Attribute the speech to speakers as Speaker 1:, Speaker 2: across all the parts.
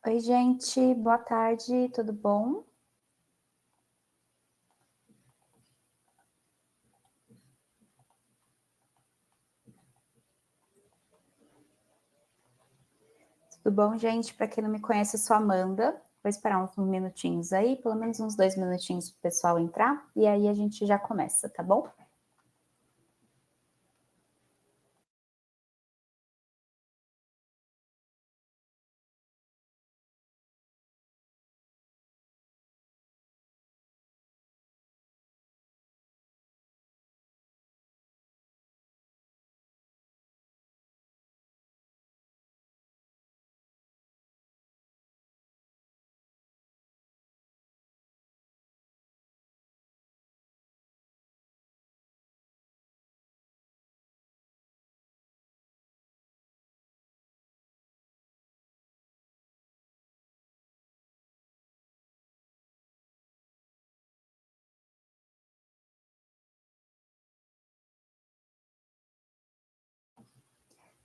Speaker 1: Oi, gente, boa tarde, tudo bom? Tudo bom, gente? Para quem não me conhece, eu sou a Amanda. Vou esperar uns minutinhos aí, pelo menos uns 2 minutinhos para o pessoal entrar, e aí a gente já começa, tá bom?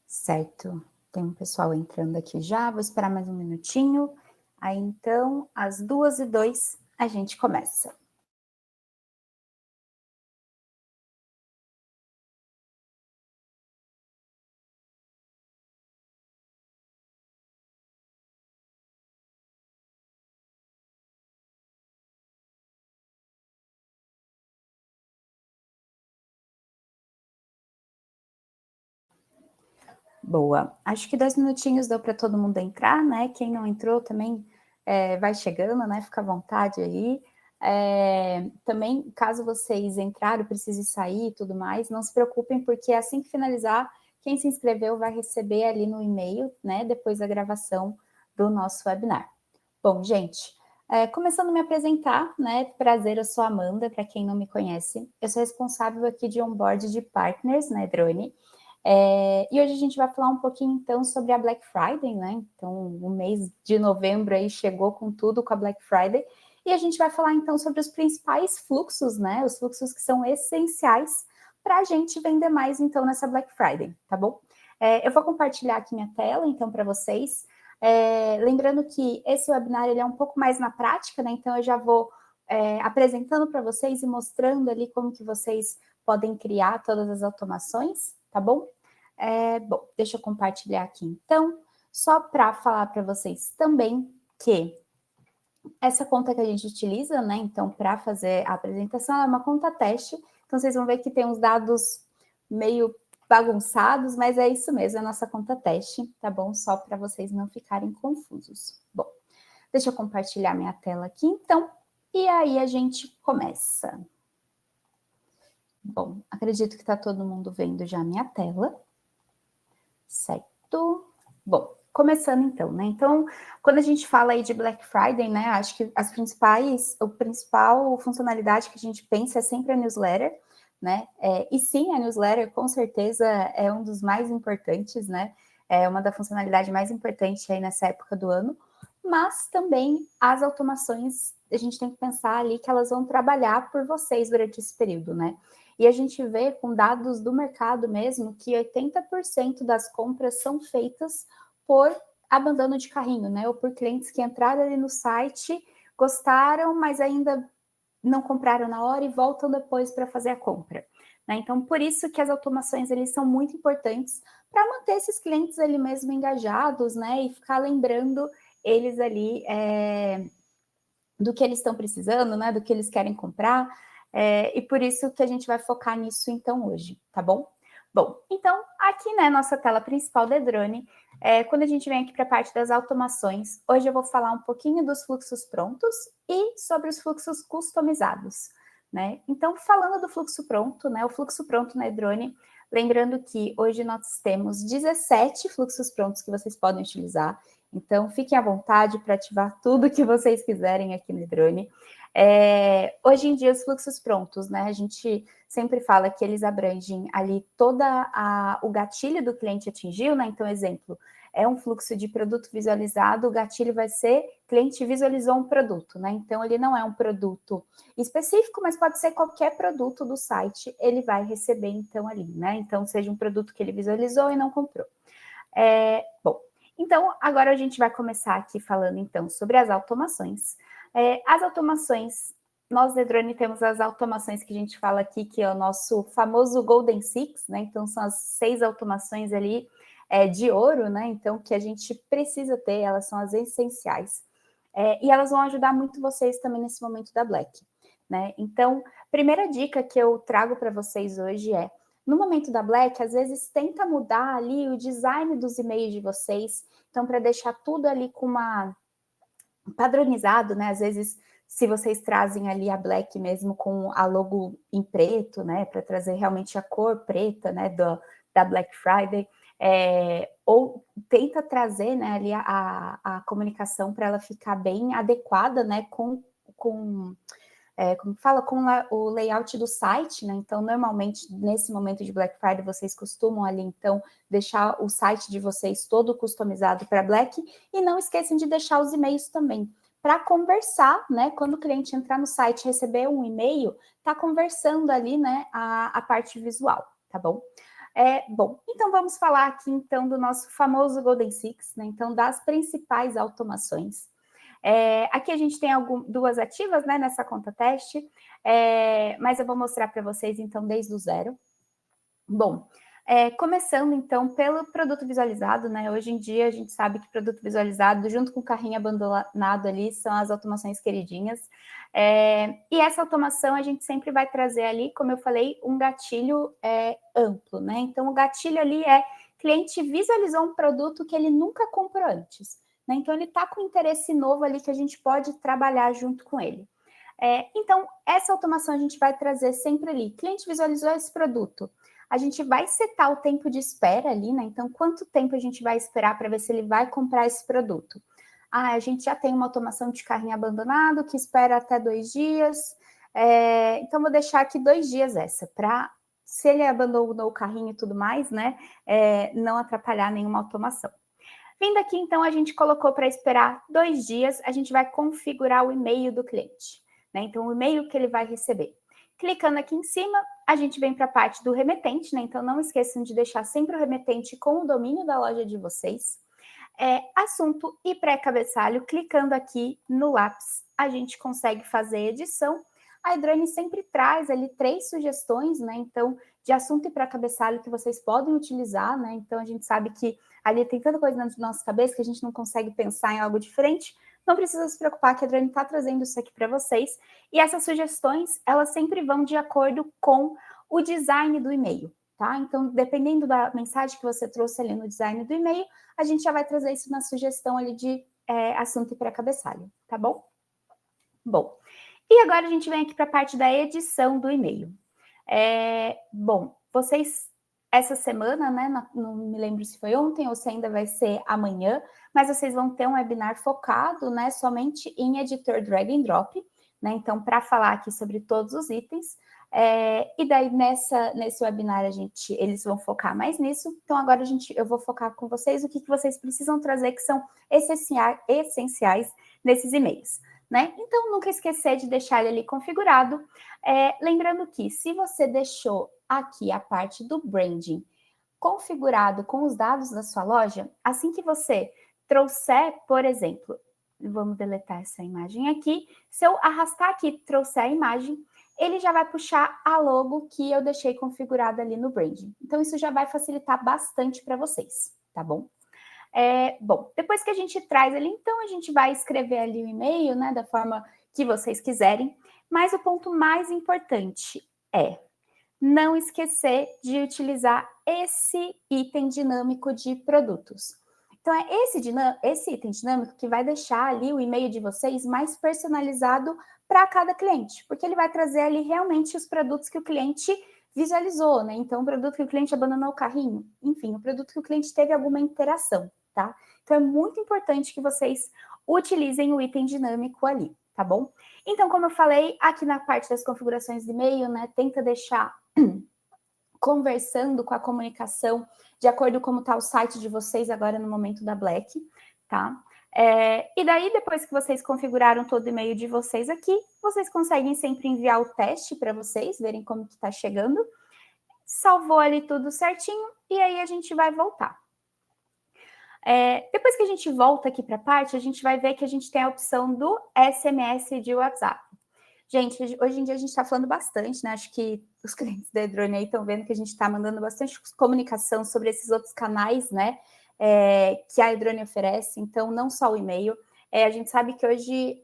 Speaker 1: Certo, tem um pessoal entrando aqui já, vou esperar mais um minutinho. Aí então, às 2h02, a gente começa. Boa. Acho que 2 minutinhos deu para todo mundo entrar, né? Quem não entrou também vai chegando, né? Fica à vontade aí. Também, caso vocês entraram, precisem sair e tudo mais, não se preocupem, porque assim que finalizar, quem se inscreveu vai receber ali no e-mail, né? Depois da gravação do nosso webinar. Bom, gente, começando a me apresentar, né? Prazer, eu sou a Amanda, para quem não me conhece. Eu sou responsável aqui de onboard de partners na Drone. E hoje a gente vai falar um pouquinho, então, sobre a Black Friday, né? Então, o mês de novembro aí chegou com tudo com a Black Friday. E a gente vai falar, então, sobre os principais fluxos, né? Os fluxos que são essenciais para a gente vender mais, então, nessa Black Friday, tá bom? Eu vou compartilhar aqui minha tela, então, para vocês. Lembrando que esse webinar ele é um pouco mais na prática, né? Então, eu já vou apresentando para vocês e mostrando ali como que vocês podem criar todas as automações, tá bom? Bom, deixa eu compartilhar aqui então, só para falar para vocês também que essa conta que a gente utiliza, né, então, para fazer a apresentação, é uma conta teste, então vocês vão ver que tem uns dados meio bagunçados, mas é isso mesmo, é a nossa conta teste, tá bom? Só para vocês não ficarem confusos. Bom, deixa eu compartilhar minha tela aqui, então, e aí a gente começa. Bom, acredito que está todo mundo vendo já a minha tela. Certo? Bom, começando então, né? Então, quando a gente fala aí de Black Friday, né? Acho que a principal funcionalidade que a gente pensa é sempre a newsletter, né? E sim, a newsletter com certeza é um dos mais importantes, né? É uma da funcionalidade mais importante aí nessa época do ano, mas também as automações, a gente tem que pensar ali que elas vão trabalhar por vocês durante esse período, né? E a gente vê com dados do mercado mesmo que 80% das compras são feitas por abandono de carrinho, né? Ou por clientes que entraram ali no site, gostaram, mas ainda não compraram na hora e voltam depois para fazer a compra. Né? Então, por isso que as automações eles são muito importantes para manter esses clientes ali mesmo engajados, né? E ficar lembrando eles ali do que eles estão precisando, né? Do que eles querem comprar. E por isso que a gente vai focar nisso então hoje, tá bom? Bom, então aqui né, nossa tela principal da Drone, quando a gente vem aqui para a parte das automações, hoje eu vou falar um pouquinho dos fluxos prontos e sobre os fluxos customizados, né? Então, falando do fluxo pronto, né? O fluxo pronto na Drone, lembrando que hoje nós temos 17 fluxos prontos que vocês podem utilizar. Então, fiquem à vontade para ativar tudo que vocês quiserem aqui no Drone. Hoje em dia, os fluxos prontos, né? A gente sempre fala que eles abrangem ali o gatilho do cliente atingiu, né? Então, exemplo, é um fluxo de produto visualizado, o gatilho vai ser cliente visualizou um produto, né? Então, ele não é um produto específico, mas pode ser qualquer produto do site, ele vai receber, então, ali, né? Então, seja um produto que ele visualizou e não comprou. Bom, Então, agora a gente vai começar aqui falando, então, sobre as automações. As automações, nós, da Drone, temos as automações que a gente fala aqui, que é o nosso famoso Golden Six, né? Então, são as 6 automações ali de ouro, né? Então, que a gente precisa ter, elas são as essenciais. E elas vão ajudar muito vocês também nesse momento da Black, né? Então, primeira dica que eu trago para vocês hoje é, no momento da Black, às vezes tenta mudar ali o design dos e-mails de vocês, então para deixar tudo ali com uma padronizado, né? Às vezes, se vocês trazem ali a Black mesmo com a logo em preto, né? Para trazer realmente a cor preta, né? Da Black Friday, ou tenta trazer, né? Ali a comunicação para ela ficar bem adequada, né? Com como fala, com o layout do site, né? Então, normalmente, nesse momento de Black Friday, vocês costumam ali, então, deixar o site de vocês todo customizado para Black, e não esqueçam de deixar os e-mails também, para conversar, né? Quando o cliente entrar no site e receber um e-mail, tá conversando ali, né? A parte visual, tá bom? Bom, então vamos falar aqui, então, do nosso famoso Golden Six, né? Então, das principais automações. Aqui a gente tem duas ativas, né, nessa conta teste, mas eu vou mostrar para vocês, então, desde o zero. Bom, começando, então, pelo produto visualizado, né, hoje em dia a gente sabe que produto visualizado, junto com o carrinho abandonado ali, são as automações queridinhas, e essa automação a gente sempre vai trazer ali, como eu falei, um gatilho amplo, né, então o gatilho ali cliente visualizou um produto que ele nunca comprou antes, né? Então, ele está com interesse novo ali que a gente pode trabalhar junto com ele. Então, essa automação a gente vai trazer sempre ali. Cliente visualizou esse produto. A gente vai setar o tempo de espera ali, né? Então, quanto tempo a gente vai esperar para ver se ele vai comprar esse produto? A gente já tem uma automação de carrinho abandonado que espera até 2 dias. Então, vou deixar aqui 2 dias essa, para, se ele abandonou o carrinho e tudo mais, né? Não atrapalhar nenhuma automação. Vindo aqui, então, a gente colocou para esperar 2 dias, a gente vai configurar o e-mail do cliente, né? Então, o e-mail que ele vai receber. Clicando aqui em cima, a gente vem para a parte do remetente, né? Então, não esqueçam de deixar sempre o remetente com o domínio da loja de vocês. Assunto e pré-cabeçalho, clicando aqui no lápis, a gente consegue fazer edição. A Edrane sempre traz ali 3 sugestões, né? Então, de assunto e pré-cabeçalho que vocês podem utilizar, né? Então, a gente sabe que ali tem tanta coisa na nossa cabeça que a gente não consegue pensar em algo diferente. Não precisa se preocupar que a Edrane está trazendo isso aqui para vocês. E essas sugestões, elas sempre vão de acordo com o design do e-mail, tá? Então, dependendo da mensagem que você trouxe ali no design do e-mail, a gente já vai trazer isso na sugestão ali de assunto e pré-cabeçalho, tá bom? Bom, e agora a gente vem aqui para a parte da edição do e-mail. Bom, vocês, essa semana, né, não me lembro se foi ontem ou se ainda vai ser amanhã, mas vocês vão ter um webinar focado, né, somente em editor drag and drop, né, então, para falar aqui sobre todos os itens, e daí nesse webinar eles vão focar mais nisso, então agora eu vou focar com vocês o que vocês precisam trazer que são essenciais nesses e-mails. Né? Então, nunca esquecer de deixar ele ali configurado. Lembrando que se você deixou aqui a parte do branding configurado com os dados da sua loja, assim que você trouxer, por exemplo, vamos deletar essa imagem aqui, se eu arrastar aqui e trouxer a imagem, ele já vai puxar a logo que eu deixei configurada ali no branding. Então, isso já vai facilitar bastante para vocês, tá bom? Bom, depois que a gente traz ali, então a gente vai escrever ali o e-mail, né, da forma que vocês quiserem, mas o ponto mais importante é não esquecer de utilizar esse item dinâmico de produtos. Então, esse item dinâmico que vai deixar ali o e-mail de vocês mais personalizado para cada cliente, porque ele vai trazer ali realmente os produtos que o cliente visualizou, né? Então, o produto que o cliente abandonou o carrinho, enfim, o produto que o cliente teve alguma interação, tá? Então, é muito importante que vocês utilizem o item dinâmico ali, tá bom? Então, como eu falei, aqui na parte das configurações de e-mail, né, tenta deixar conversando com a comunicação de acordo com como está o site de vocês agora no momento da Black, tá? E daí, depois que vocês configuraram todo o e-mail de vocês aqui, vocês conseguem sempre enviar o teste para vocês, verem como que está chegando. Salvou ali tudo certinho, e aí a gente vai voltar. Depois que a gente volta aqui para a parte, a gente vai ver que a gente tem a opção do SMS de WhatsApp. Gente, hoje em dia a gente está falando bastante, né? Acho que os clientes da Edrone aí estão vendo que a gente está mandando bastante comunicação sobre esses outros canais, né? Que a Edrone oferece, então não só o e-mail. A gente sabe que hoje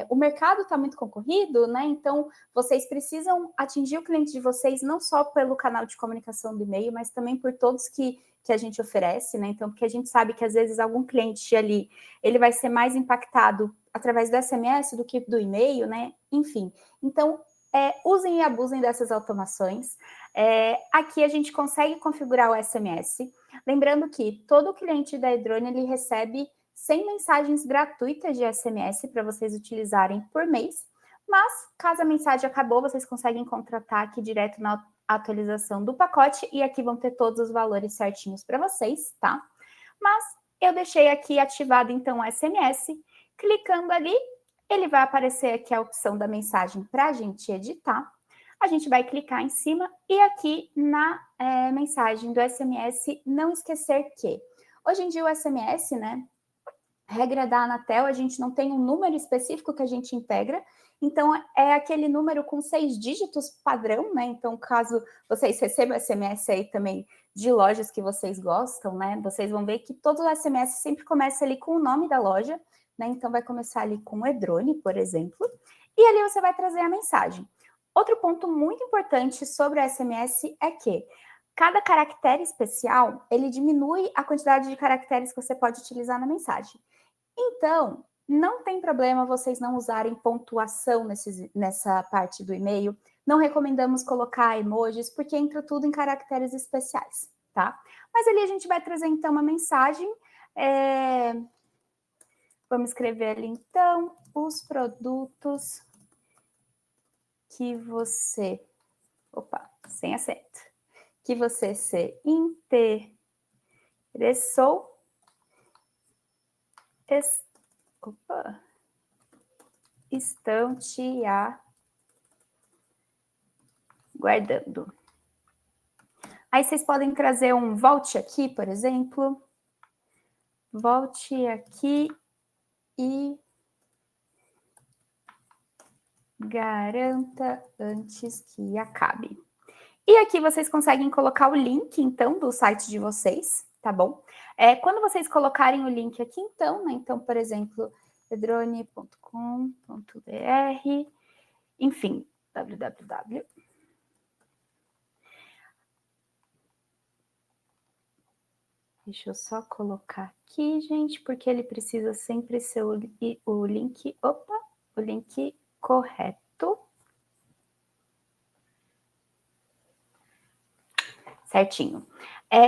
Speaker 1: o mercado está muito concorrido, né? Então vocês precisam atingir o cliente de vocês não só pelo canal de comunicação do e-mail, mas também por todos que a gente oferece, né? Então, porque a gente sabe que às vezes algum cliente ali ele vai ser mais impactado através do SMS do que do e-mail, né? Enfim, então usem e abusem dessas automações. Aqui a gente consegue configurar o SMS. Lembrando que todo cliente da Edrone ele recebe 100 mensagens gratuitas de SMS para vocês utilizarem por mês. Mas, caso a mensagem acabou, vocês conseguem contratar aqui direto na atualização do pacote e aqui vão ter todos os valores certinhos para vocês, tá? Mas eu deixei aqui ativado, então, o SMS. Clicando ali, ele vai aparecer aqui a opção da mensagem para a gente editar. A gente vai clicar em cima e aqui na mensagem do SMS, não esquecer que hoje em dia o SMS, né, regra da Anatel, a gente não tem um número específico que a gente integra, então é aquele número com 6 dígitos padrão, né? Então, caso vocês recebam SMS aí também de lojas que vocês gostam, né? Vocês vão ver que todo o SMS sempre começa ali com o nome da loja, né? Então vai começar ali com Edrone, por exemplo, e ali você vai trazer a mensagem. Outro ponto muito importante sobre o SMS é que cada caractere especial, ele diminui a quantidade de caracteres que você pode utilizar na mensagem. Então, não tem problema vocês não usarem pontuação nessa parte do e-mail. Não recomendamos colocar emojis, porque entra tudo em caracteres especiais, tá? Mas ali a gente vai trazer, então, uma mensagem. Vamos escrever ali, então, os produtos que você... Opa, sem acento. Que você se interessou... estão te aguardando. Aí vocês podem trazer um volte aqui, por exemplo. Volte aqui e garanta antes que acabe. E aqui vocês conseguem colocar o link, então, do site de vocês, tá bom? Quando vocês colocarem o link aqui, então, né? Então, por exemplo, edrone.com.br, enfim, www. Deixa eu só colocar aqui, gente, porque ele precisa sempre ser o link, o link correto. Certinho.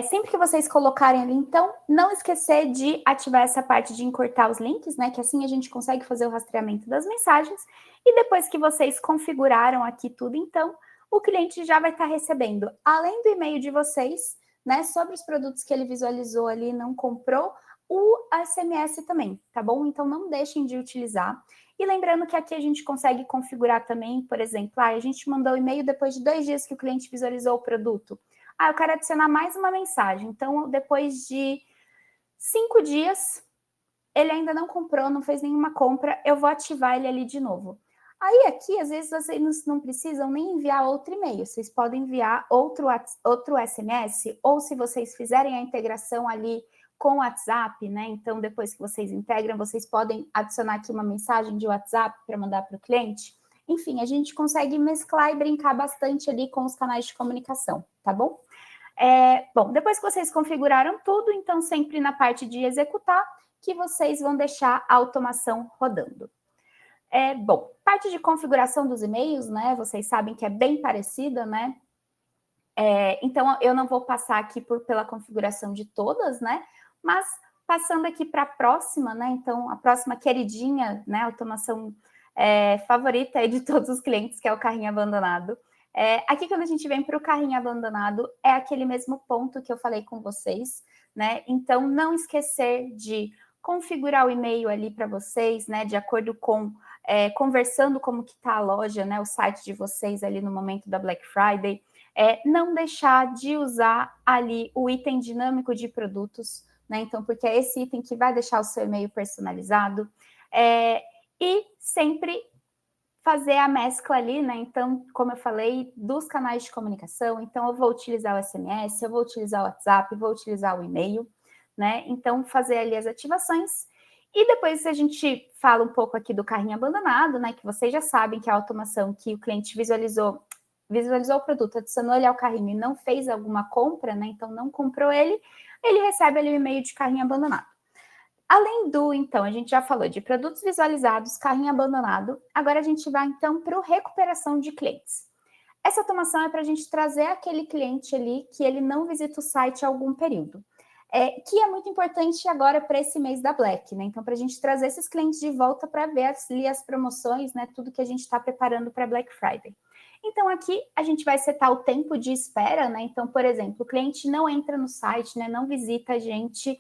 Speaker 1: Sempre que vocês colocarem ali, então, não esquecer de ativar essa parte de encurtar os links, né? Que assim a gente consegue fazer o rastreamento das mensagens. E depois que vocês configuraram aqui tudo, então, o cliente já vai estar recebendo, além do e-mail de vocês, né? Sobre os produtos que ele visualizou ali, não comprou, o SMS também, tá bom? Então, não deixem de utilizar. E lembrando que aqui a gente consegue configurar também, por exemplo, a gente mandou o e-mail depois de 2 dias que o cliente visualizou o produto. Eu quero adicionar mais uma mensagem. Então, depois de 5 dias, ele ainda não comprou, não fez nenhuma compra, eu vou ativar ele ali de novo. Aí aqui, às vezes, vocês não precisam nem enviar outro e-mail. Vocês podem enviar outro SMS, ou se vocês fizerem a integração ali com o WhatsApp, né? Então, depois que vocês integram, vocês podem adicionar aqui uma mensagem de WhatsApp para mandar para o cliente. Enfim, a gente consegue mesclar e brincar bastante ali com os canais de comunicação, tá bom? Bom, depois que vocês configuraram tudo, então sempre na parte de executar, que vocês vão deixar a automação rodando. Bom, parte de configuração dos e-mails, né? Vocês sabem que é bem parecida, né? Então, eu não vou passar aqui pela configuração de todas, né? Mas passando aqui para a próxima, né? Então, a próxima queridinha, né? Automação favorita aí de todos os clientes, que é o carrinho abandonado. Aqui, quando a gente vem para o carrinho abandonado, é aquele mesmo ponto que eu falei com vocês, né? Então, não esquecer de configurar o e-mail ali para vocês, né? De acordo com, conversando como que está a loja, né? O site de vocês ali no momento da Black Friday. Não deixar de usar ali o item dinâmico de produtos né? Então, porque é esse item que vai deixar o seu e-mail personalizado. E sempre fazer a mescla ali, né? Então, como eu falei, dos canais de comunicação. Então, eu vou utilizar o SMS, eu vou utilizar o WhatsApp, vou utilizar o e-mail, né? Então, fazer ali as ativações. E depois a gente fala um pouco aqui do carrinho abandonado, né? Que vocês já sabem que é a automação que o cliente visualizou o produto, adicionou ele ao carrinho e não fez alguma compra, né? Então, não comprou ele recebe ali o e-mail de carrinho abandonado. Além do, então, a gente já falou de produtos visualizados, carrinho abandonado, agora a gente vai, então, para o recuperação de clientes. Essa automação é para a gente trazer aquele cliente ali que ele não visita o site há algum período. Que é muito importante agora para esse mês da Black, né? Então, para a gente trazer esses clientes de volta para ver ali as promoções, né? Tudo que a gente está preparando para Black Friday. Então, aqui a gente vai setar o tempo de espera, né? Então, por exemplo, o cliente não entra no site, né? Não visita a gente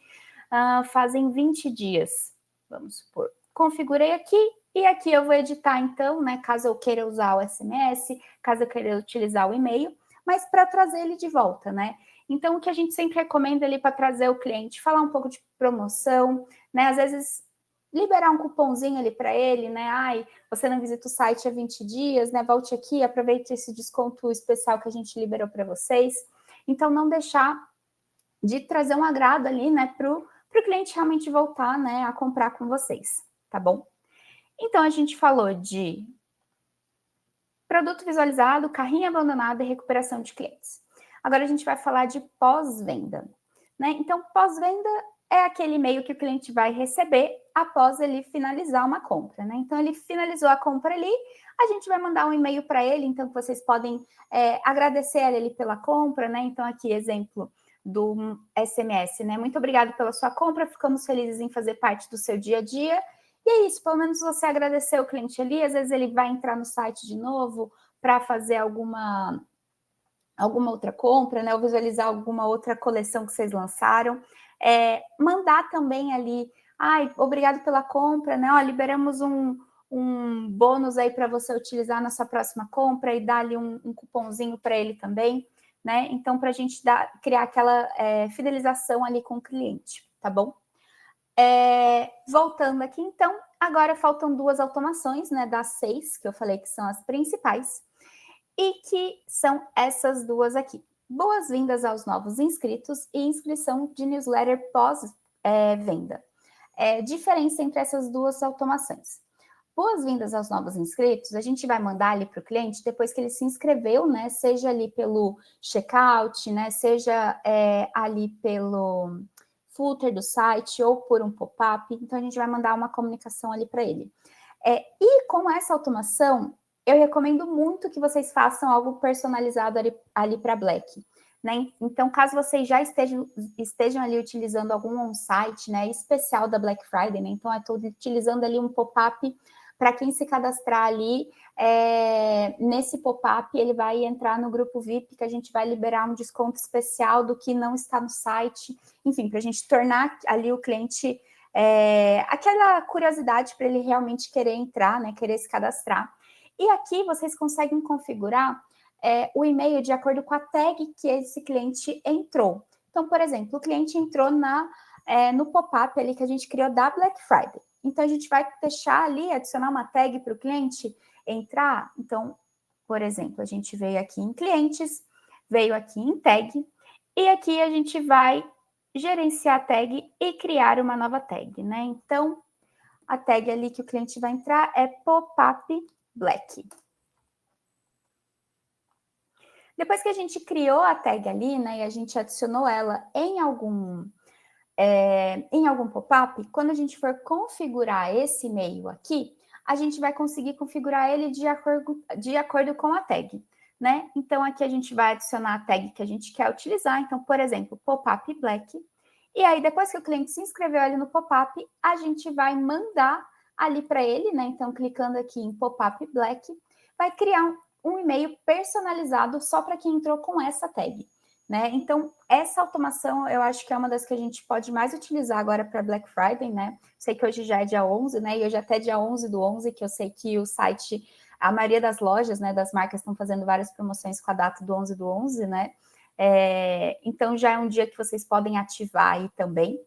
Speaker 1: fazem 20 dias, vamos supor. Configurei aqui e aqui eu vou editar, então, né? Caso eu queira usar o SMS, caso eu queira utilizar o e-mail, mas para trazer ele de volta, né? Então, o que a gente sempre recomenda ali para trazer o cliente, falar um pouco de promoção, né? Às vezes liberar um cupomzinho ali para ele, né? Ai, você não visita o site há 20 dias, né? Volte aqui, aproveite esse desconto especial que a gente liberou para vocês. Então, não deixar de trazer um agrado ali, né, para o cliente realmente voltar, né, a comprar com vocês, tá bom? Então, a gente falou de produto visualizado, carrinho abandonado e recuperação de clientes. Agora a gente vai falar de pós-venda, né? Então, pós-venda é aquele e-mail que o cliente vai receber após ele finalizar uma compra, né? Então, ele finalizou a compra ali, a gente vai mandar um e-mail para ele, então vocês podem agradecer ele pela compra, né? Então, aqui, exemplo do SMS, né? Muito obrigado pela sua compra, ficamos felizes em fazer parte do seu dia a dia. E é isso, pelo menos você agradecer o cliente ali, às vezes ele vai entrar no site de novo para fazer alguma outra compra, né? Ou visualizar alguma outra coleção que vocês lançaram. Mandar também ali, obrigado pela compra, né? Ó, liberamos um bônus aí para você utilizar na sua próxima compra e dar ali um cupomzinho para ele também, né? Então, para a gente criar aquela fidelização ali com o cliente, tá bom? Voltando aqui, então, agora faltam duas automações, né, das 6, que eu falei que são as principais, e que são essas duas aqui. Boas-vindas aos novos inscritos e inscrição de newsletter pós-venda. Diferença entre essas duas automações. Boas-vindas aos novos inscritos, a gente vai mandar ali para o cliente depois que ele se inscreveu, né, seja ali pelo checkout, né, seja ali pelo footer do site ou por um pop-up, então a gente vai mandar uma comunicação ali para ele. E com essa automação, eu recomendo muito que vocês façam algo personalizado ali para Black, né? Então, caso vocês já estejam ali utilizando algum on-site, né, especial da Black Friday, né? Então, eu estou utilizando ali um pop-up para quem se cadastrar ali, nesse pop-up, ele vai entrar no grupo VIP, que a gente vai liberar um desconto especial do que não está no site, enfim, para a gente tornar ali o cliente aquela curiosidade para ele realmente querer entrar, né, querer se cadastrar. E aqui vocês conseguem configurar o e-mail de acordo com a tag que esse cliente entrou. Então, por exemplo, o cliente entrou no pop-up ali que a gente criou da Black Friday. Então, a gente vai deixar ali, adicionar uma tag para o cliente entrar. Então, por exemplo, a gente veio aqui em clientes, veio aqui em tag, e aqui a gente vai gerenciar a tag e criar uma nova tag, né? Então, a tag ali que o cliente vai entrar é pop-up Black. Depois que a gente criou a tag ali, né, e a gente adicionou ela em algum pop-up, quando a gente for configurar esse e-mail aqui, a gente vai conseguir configurar ele de acordo com a tag, né? Então, aqui a gente vai adicionar a tag que a gente quer utilizar. Então, por exemplo, pop-up Black. E aí, depois que o cliente se inscreveu ali no pop-up, a gente vai mandar ali para ele, né? Então, clicando aqui em pop-up Black, vai criar um e-mail personalizado só para quem entrou com essa tag, né? Então, essa automação eu acho que é uma das que a gente pode mais utilizar agora para Black Friday, né? Sei que hoje já é dia 11, né? E hoje até dia 11/11, que eu sei que o site, a maioria das lojas, né, das marcas estão fazendo várias promoções com a data do 11/11, né? Então, já é um dia que vocês podem ativar aí também.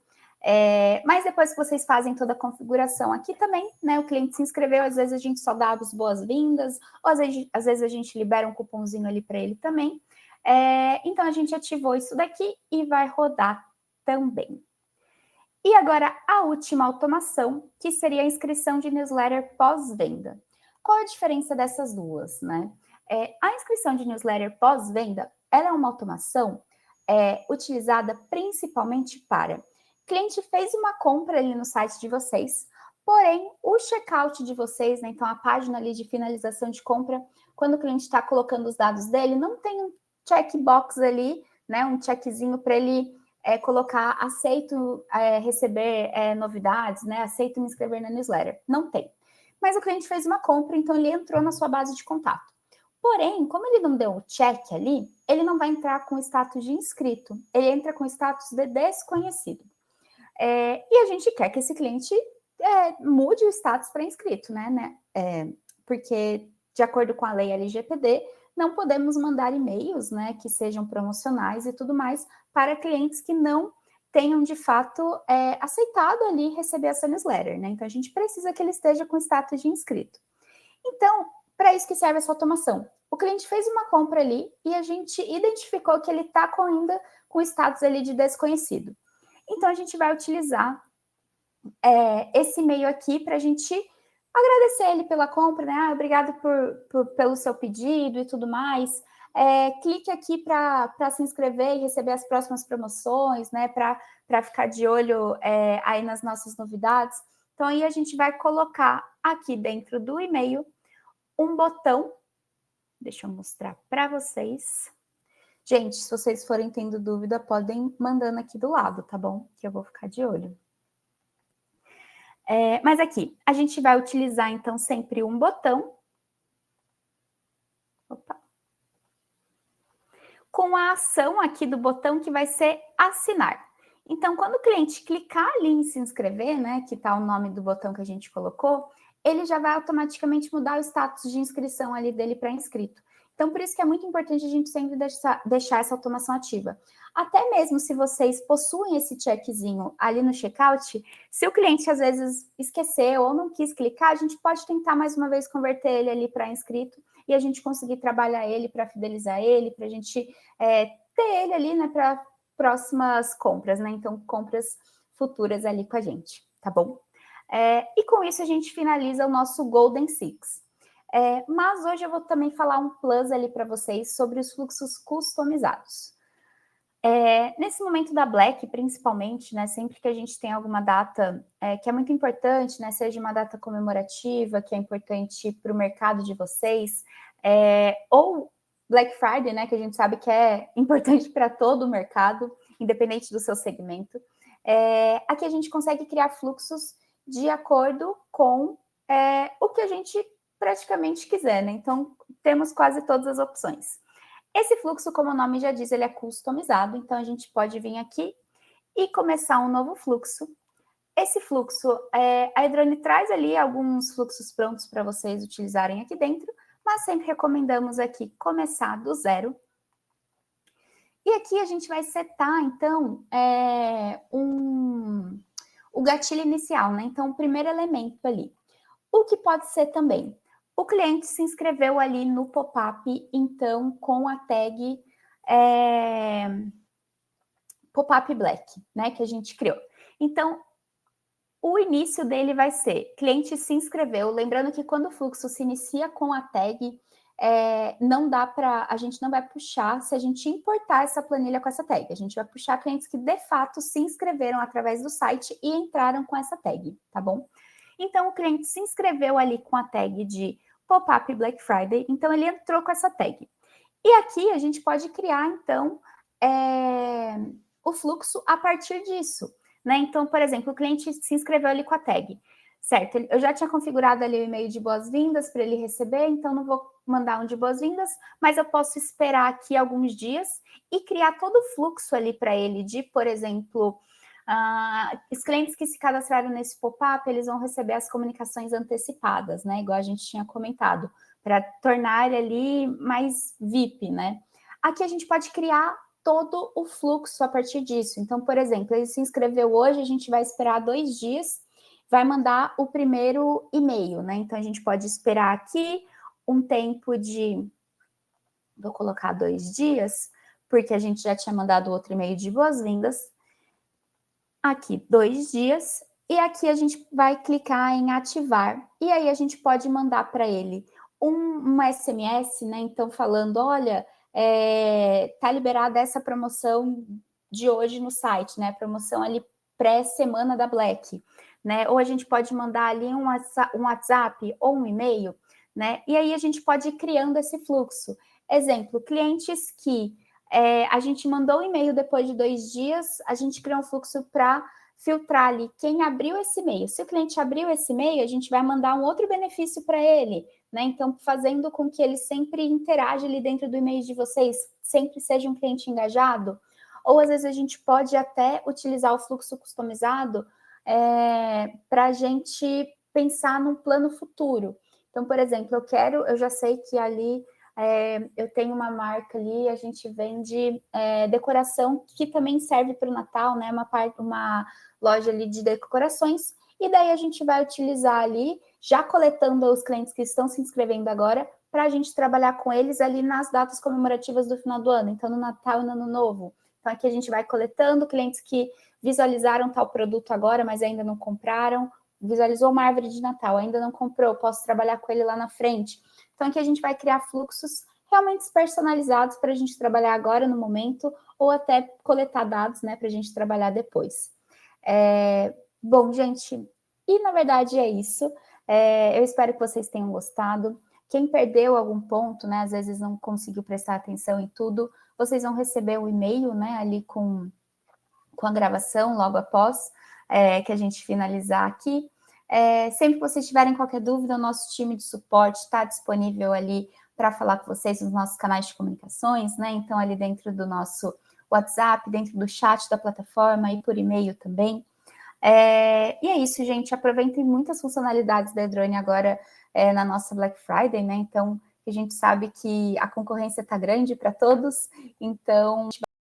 Speaker 1: Mas depois que vocês fazem toda a configuração aqui também, né? O cliente se inscreveu, às vezes a gente só dá as boas-vindas, ou às vezes a gente libera um cupomzinho ali para ele também. Então, a gente ativou isso daqui e vai rodar também. E agora, a última automação, que seria a inscrição de newsletter pós-venda. Qual a diferença dessas duas, né? A inscrição de newsletter pós-venda, ela é uma automação utilizada principalmente para cliente fez uma compra ali no site de vocês, porém, o checkout de vocês, né, então a página ali de finalização de compra, quando o cliente está colocando os dados dele, não tem um checkbox ali, né, um checkzinho para ele colocar aceito receber novidades, né, aceito me inscrever na newsletter. Não tem. Mas o cliente fez uma compra, então ele entrou na sua base de contato. Porém, como ele não deu o check ali, ele não vai entrar com o status de inscrito, ele entra com o status de desconhecido. E a gente quer que esse cliente mude o status para inscrito, né? Porque, de acordo com a lei LGPD, não podemos mandar e-mails, né, que sejam promocionais e tudo mais para clientes que não tenham, de fato, aceitado ali receber essa newsletter, né? Então, a gente precisa que ele esteja com status de inscrito. Então, para isso que serve essa automação. O cliente fez uma compra ali e a gente identificou que ele está ainda com status ali de desconhecido. Então, a gente vai utilizar esse e-mail aqui para a gente agradecer ele pela compra, né? Obrigado pelo seu pedido e tudo mais. Clique aqui para se inscrever e receber as próximas promoções, né? Para ficar de olho aí nas nossas novidades. Então, aí a gente vai colocar aqui dentro do e-mail um botão. Deixa eu mostrar para vocês. Gente, se vocês forem tendo dúvida, podem mandando aqui do lado, tá bom? Que eu vou ficar de olho. Mas aqui, a gente vai utilizar, então, sempre um botão. Opa. Com a ação aqui do botão que vai ser assinar. Então, quando o cliente clicar ali em se inscrever, né, que tá o nome do botão que a gente colocou, ele já vai automaticamente mudar o status de inscrição ali dele para inscrito. Então, por isso que é muito importante a gente sempre deixar essa automação ativa. Até mesmo se vocês possuem esse checkzinho ali no checkout, se o cliente às vezes esqueceu ou não quis clicar, a gente pode tentar mais uma vez converter ele ali para inscrito e a gente conseguir trabalhar ele para fidelizar ele, para a gente ter ele ali, né, para próximas compras, né? Então, compras futuras ali com a gente, tá bom? E com isso a gente finaliza o nosso Golden Six. Mas hoje eu vou também falar um plus ali para vocês sobre os fluxos customizados. Nesse momento da Black, principalmente, né, sempre que a gente tem alguma data que é muito importante, né, seja uma data comemorativa, que é importante para o mercado de vocês, ou Black Friday, né, que a gente sabe que é importante para todo o mercado, independente do seu segmento, aqui a gente consegue criar fluxos de acordo com o que a gente praticamente quiser, né? Então, temos quase todas as opções. Esse fluxo, como o nome já diz, ele é customizado, então a gente pode vir aqui e começar um novo fluxo. Esse fluxo, a Edrone traz ali alguns fluxos prontos para vocês utilizarem aqui dentro, mas sempre recomendamos aqui começar do zero. E aqui a gente vai setar, então, o gatilho inicial, né? Então, o primeiro elemento ali. O que pode ser também? O cliente se inscreveu ali no pop-up, então, com a tag pop-up black, né? Que a gente criou. Então, o início dele vai ser, cliente se inscreveu, lembrando que quando o fluxo se inicia com a tag, não dá para, a gente não vai puxar se a gente importar essa planilha com essa tag, a gente vai puxar clientes que de fato se inscreveram através do site e entraram com essa tag, tá bom? Então, o cliente se inscreveu ali com a tag de pop-up Black Friday, então ele entrou com essa tag. E aqui a gente pode criar, então, o fluxo a partir disso, né? Então, por exemplo, o cliente se inscreveu ali com a tag, certo? Eu já tinha configurado ali o e-mail de boas-vindas para ele receber, então não vou mandar um de boas-vindas, mas eu posso esperar aqui alguns dias e criar todo o fluxo ali para ele de, por exemplo, os clientes que se cadastraram nesse pop-up, eles vão receber as comunicações antecipadas, né? Igual a gente tinha comentado, para tornar ele ali mais VIP, né? Aqui a gente pode criar todo o fluxo a partir disso. Então, por exemplo, ele se inscreveu hoje, a gente vai esperar 2 dias, vai mandar o primeiro e-mail, né? Então, a gente pode esperar aqui um tempo de, vou colocar 2 dias, porque a gente já tinha mandado outro e-mail de boas-vindas. Aqui, 2 dias, e aqui a gente vai clicar em ativar, e aí a gente pode mandar para ele um SMS, né? Então, falando, olha, tá liberada essa promoção de hoje no site, né? Promoção ali pré-semana da Black, né? Ou a gente pode mandar ali um WhatsApp ou um e-mail, né? E aí a gente pode ir criando esse fluxo. Exemplo, clientes que a gente mandou um e-mail depois de 2 dias, a gente criou um fluxo para filtrar ali quem abriu esse e-mail. Se o cliente abriu esse e-mail, a gente vai mandar um outro benefício para ele, né? Então, fazendo com que ele sempre interaja ali dentro do e-mail de vocês, sempre seja um cliente engajado. Ou às vezes a gente pode até utilizar o fluxo customizado para a gente pensar num plano futuro. Então, por exemplo, eu já sei que ali eu tenho uma marca ali, a gente vende decoração que também serve para o Natal, né? Uma loja ali de decorações, e daí a gente vai utilizar ali, já coletando os clientes que estão se inscrevendo agora, para a gente trabalhar com eles ali nas datas comemorativas do final do ano, então no Natal e no Ano Novo. Então aqui a gente vai coletando clientes que visualizaram tal produto agora, mas ainda não compraram, visualizou uma árvore de Natal, ainda não comprou, posso trabalhar com ele lá na frente. Então, aqui a gente vai criar fluxos realmente personalizados para a gente trabalhar agora no momento, ou até coletar dados, né, para a gente trabalhar depois. Bom, gente, e na verdade é isso. Eu espero que vocês tenham gostado. Quem perdeu algum ponto, né, às vezes não conseguiu prestar atenção em tudo, vocês vão receber o e-mail, né, ali com a gravação logo após que a gente finalizar aqui. Sempre que vocês tiverem qualquer dúvida, o nosso time de suporte está disponível ali para falar com vocês nos nossos canais de comunicações, né? Então, ali dentro do nosso WhatsApp, dentro do chat da plataforma e por e-mail também. E é isso, gente. Aproveitem muitas funcionalidades da Edrone agora na nossa Black Friday, né? Então, a gente sabe que a concorrência está grande para todos, então